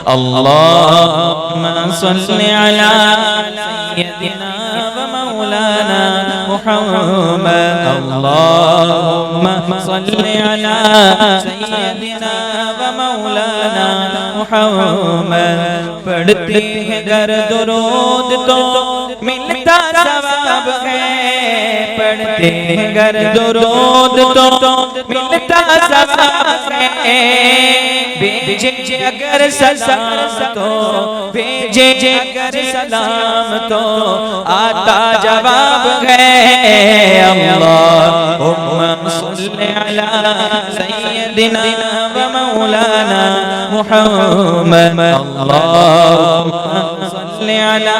अल्लाहुम्मा सल्लि अला सय्यदिना व मौलाना मुहम्मद। अल्लाहुम्मा सल्लि अला सय्यदिना व मौलाना मुहम्मद। पढ़ते हैं गर दुरूद तो मिलता सवाब है, पढ़ते हैं गर दुरूद तो मिलता सवाब है। भेजे अगर सलाम तो भेजे अगर सलाम तो आता जवाब है। अल्लाहुम्मा सल्लि अला सय्यदिना व मौलाना मुहम्मद। अल्लाहुम्मा सल्लि अला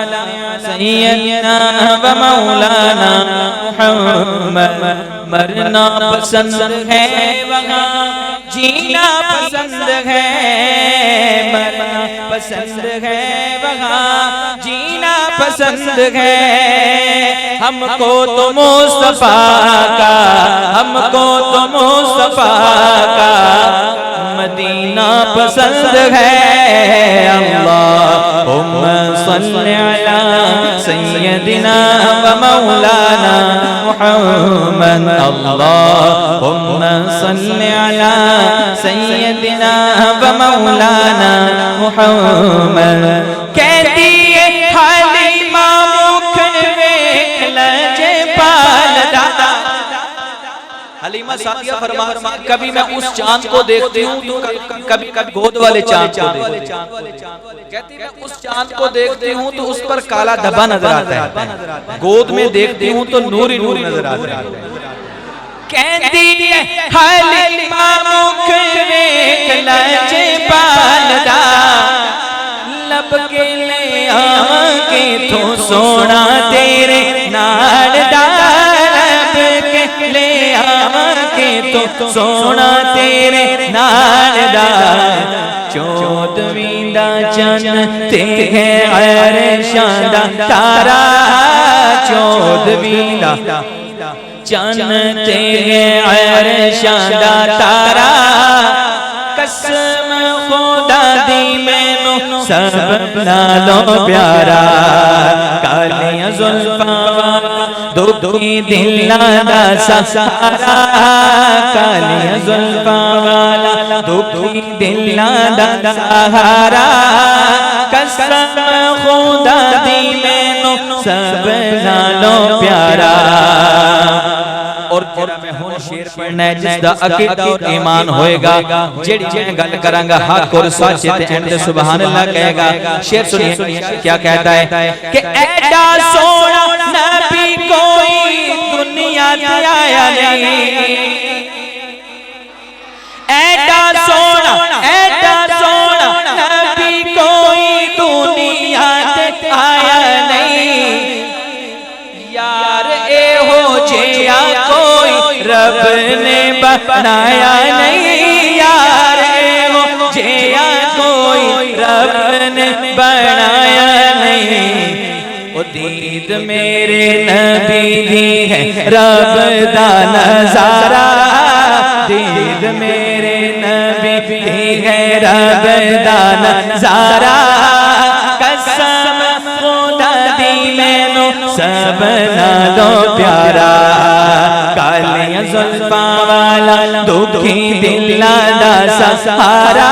सय्यदिना व मौलाना मुहम्मद। मरना पसंद है वहाँ जीना पसंद है, मरना पसंद है वहाँ जीना पसंद है। हमको तो मुस्तफा का, हमको तो मुस्तफा का मदीना पसंद है। अल्लाहुम्मा सल्लि अला सय्यदिना व मौलाना मुहम्मद। अल्लाहुम्मा सल्लि अला सय्यदिना व मौलाना मुहम्मद। कहती है हलीमा मुख वेख लजे पाल दादा। हलीमा सादिया फरमा कभी मैं उस चांद को देखती हूँ तो कभी कभी गोद वाले चांद को देखती हूँ। कहती मैं उस चांद को देखती हूँ तो उस पर काला धब्बा नजर आता है, गोद में देखती हूँ तो नूर ही नूर नजर आता है। कहती है हलीमा मुख वेख लजे पाल दा, लब के ले आके तो सोना तेरे नाल दा, लब के ले आके तो सोना तेरे नाल दा। चौदवीं दा चन्न ते है अरशां दा तारा, चौदवीं दा चन्न ते है अरशां दा तारा। कसम खुदा दी मैनू सब नालों प्यारा, कालियां जुल्फां दुखी दिलां दा सहारा, कालियां जुल्फां वाला दुखी दिलां दा सहारा। कसम खुदा दी मैनू सब नालों प्यारा। और मैं हुण शेर पढ़ना है जिसदा अकीदा और ईमान होएगा, जेड़ी मैं गल करांगा हक और सच ते एंड ते सुभान अल्लाह कहेगा। शेर सुनिए क्या कहता है कि ऐडा सोना नबी कोई दुनिया ते आया नहीं, ऐडा सोना नबी कोई दुनिया ते आया नहीं। यार ए हो जिया कोई रब ने बनाया नहीं, यार ए हो जिया कोई रब ने बनाया नहीं। ओ दीद मेरे नबी दी है रब दा नजारा, दीद मेरे नबी दी है रब दा नजारा। कसम खुदा दी मैनू सब नालों प्यारा, कालियां जुल्फां वाला दुखी दिलां दा सहारा,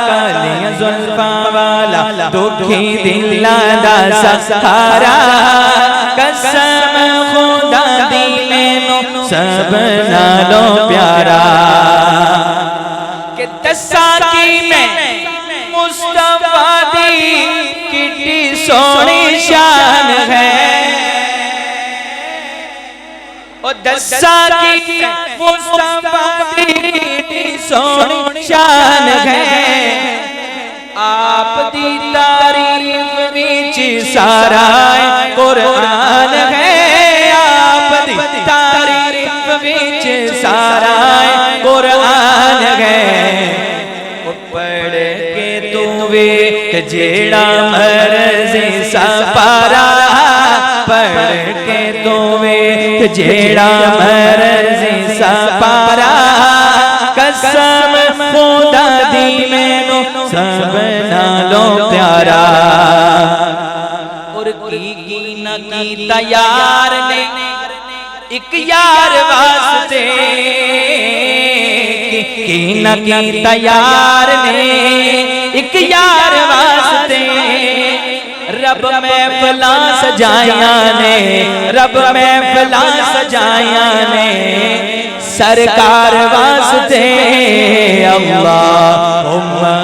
कालियां जुल्फां वाला दुखी दिलां दा सहारा। कसम खुदा दी मैनू सब नालों प्यारा। कि दसा की मैं मुस्तफा दी कितनी सोहनी शान है, ओ दसा की मुस्तफा दी कितनी सोहनी शान है। आप दी तारीफ विच सारा कुरान है, आप दी तारीफ विच सारा कुरान है। पढ़ के तू वेख जेड़ा मर्जी सपारा, पढ़ के तू वेख जेड़ा मर्जी सपारा। कसम खुदा दी मैनू सब नालों प्यारा। और की न की तैयार ने एक यार वास्ते, की न की तैयार ने एक यार वास्ते। रब महफिला सजाया ने, रब महफिला सजाया ने सरकार वास्ते। अल्लाहुम्मा